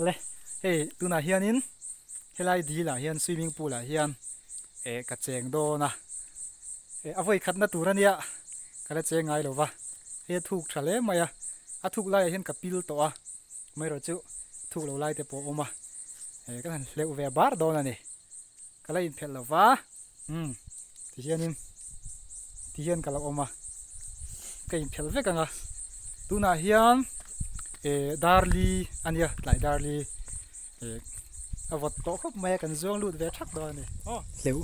le hey tuna hianin helai di la hian swimming pool la hian ka cheng do na avoi khatna turania kala chengai lova he thuk thale maya a thuk lai hian ka pil to a mai ro chu thuk lo lai te po oma kan leu ve bar do na ni kala in phel lova ti hian kala oma ka in phel ve kanga tuna hian darli ania lai darli avot to khop mai kan zong lut ve thak do ni leu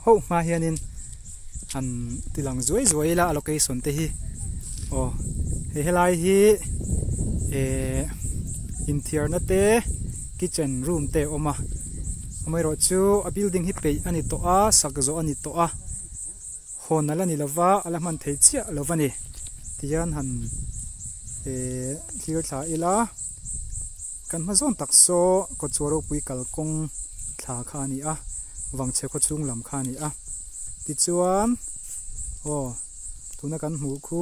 ho ma hianin an tilang zoi la location te hi helai hi interior na te kitchen room te oma amai ro chu a building hi pe ani to a sakzo ani to a hon ala ni lova ala man thei chia lovani tian han clear tha ila kan ma zon takso ko choro pui kalkong thla kha ni a wangche ko chung lam kha ni a ti chuan tuna kan hmu khu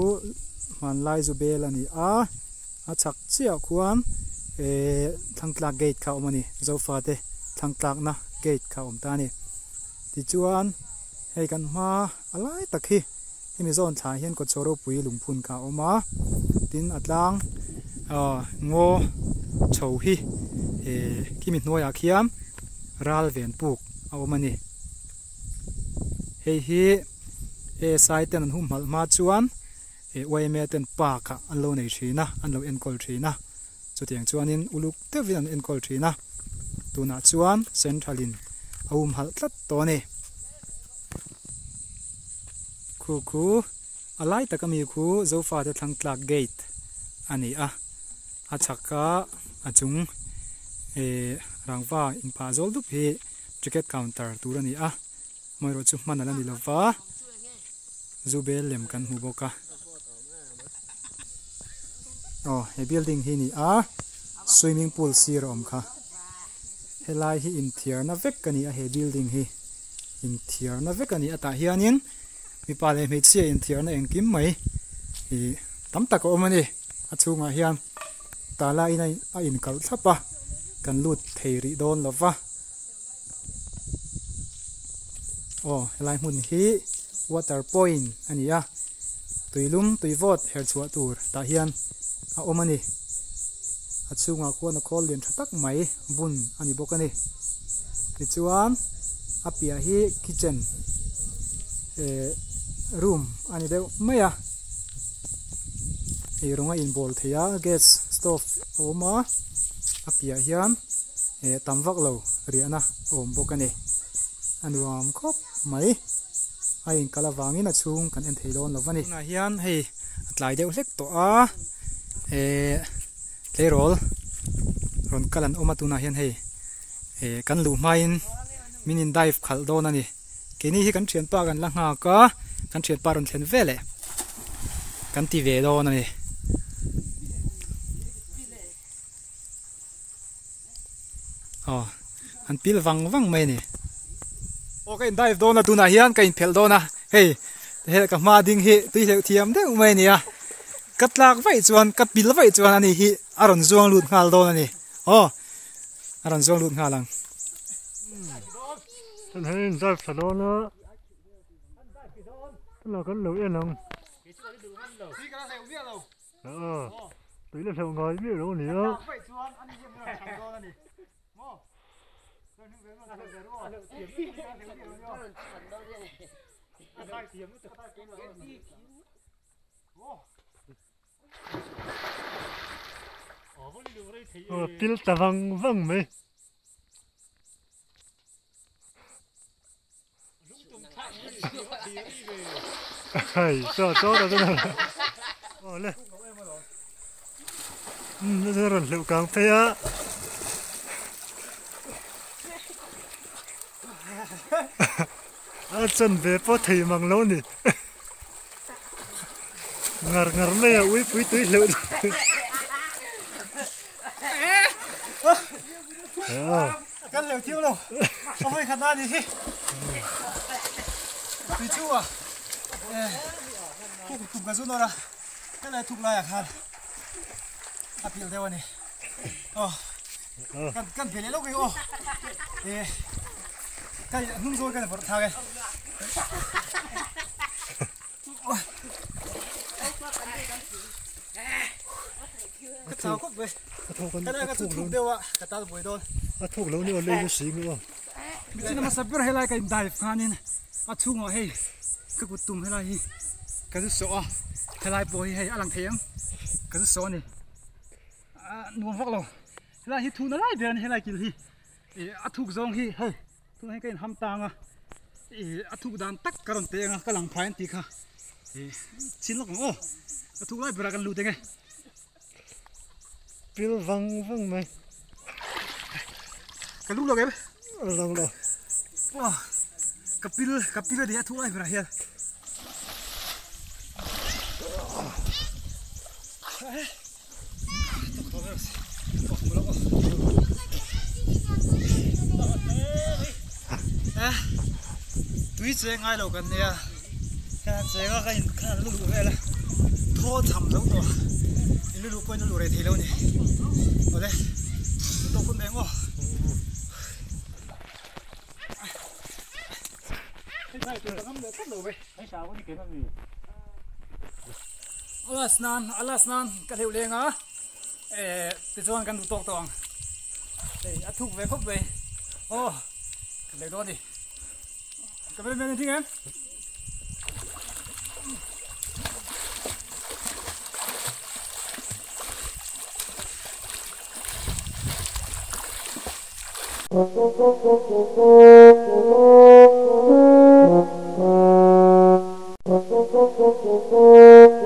man lai zu bel ani a chak chia khuan thangtlak gate kha omani zofa te thangtlak na gate kha om ta ni ti chuan hei kan ma alai takhi himi zon tha hian ko choro pui lungphun kha oma tin atlang ngo chho hi kimi hnuaiah khiam ral ven puk a omani hei hi sai ten an hum mal ma chuan waime ten pa kha an lo nei thina an lo enkol thina chutiang chuanin uluk te vian enkol thina tuna chuan centralin awum hal tlat to ni khu alai takami khu zofa te thangtlak gate ani a chaka achung rangwa inpa zol dup hi ticket counter turani moi ro chu manala ni lova zubel lem kan hu boka he building hi ni swimming pool sir om kha helai hi interior na vek kani he building hi interior na vek kani ata hianin mi pa le me chia interior na engkim mai tam tak omani achunga hian tala inai a in kal thapa kan lut theiri don lova helai mun hi water point ania tuilum tuivot her chua tur ta hian a omani achunga khona khol len thatak mai bun ani bokani ti chuan apia hi kitchen room ani deu maya ronga in bol theya gas stove oma apia hian tamwak lo riana om bokani anuam khop mai ai kalawangin achung kan en theilon lovani na hian hei atlai deuh hlek to lerol ron kalan omatuna hian hei kan lu main minin dive khal don ani kini hi kan thian pa kan la nga ka kan thian pa ron thlen vele kan ti ve don ani an pil wang mai ni okay dive don na tuna hian ka in phel don na hei he ka ma ding hi tui hleu thiam de mai ni katlak vai chuan kapil vai chuan ani hi aron zuang lut ngal don ani aron zuang lut ngalang ten hein dive salona ten là kan lo en ang tui le theu ngai mi lo ni pil ta vang mai hay cho đó thế nào lên nó rất liệu càng phê chân về có thầy mang lâu nè ngar mấy uy uy túi liệu kan leu thiu lo oi khana ni hi ti chu thuk ga zunora cái này thuk la ya khan apil dewa ni Kan phê lâu cái ô, cái hung rồi cái này bật thang cái, cái tàu cúc vậy, cái này cái thuốc đều à, cái tàu bồi đôn, thuốc lâu nữa lấy cái xí nữa, bây giờ mà sắp biết hay là cái đại phan này, thuốc ngõ hay, cái cột tùng hay là gì, cái số hay là bồi hay ăn thèm, cái số này, nuông phát lâu. là hi thu nó lại về hay là kiểu hi thu giống hi hey thu hay cái ham tang à thu đàn tắc cái đồng tiền à cái lăng phai tí kha xin lỗi ô thu lại về cái lụt thế pil văng mày cái lụt rồi lòng đâu wow cái pil đi thu lại về here túi xe ngay lâu gần nè cái xe cái lulu về là thô thầm giống rồi lulu coi lulu này thì lâu nè ở đây tôi cũng bé ngô cái này tôi ngắm được rất lâu vậy cái sao có cái gì alasnan cái hiệu liền á từ trong căn tụ tòng để thu về khóc về ô cái này đó đi cái bên này thích em Thank you.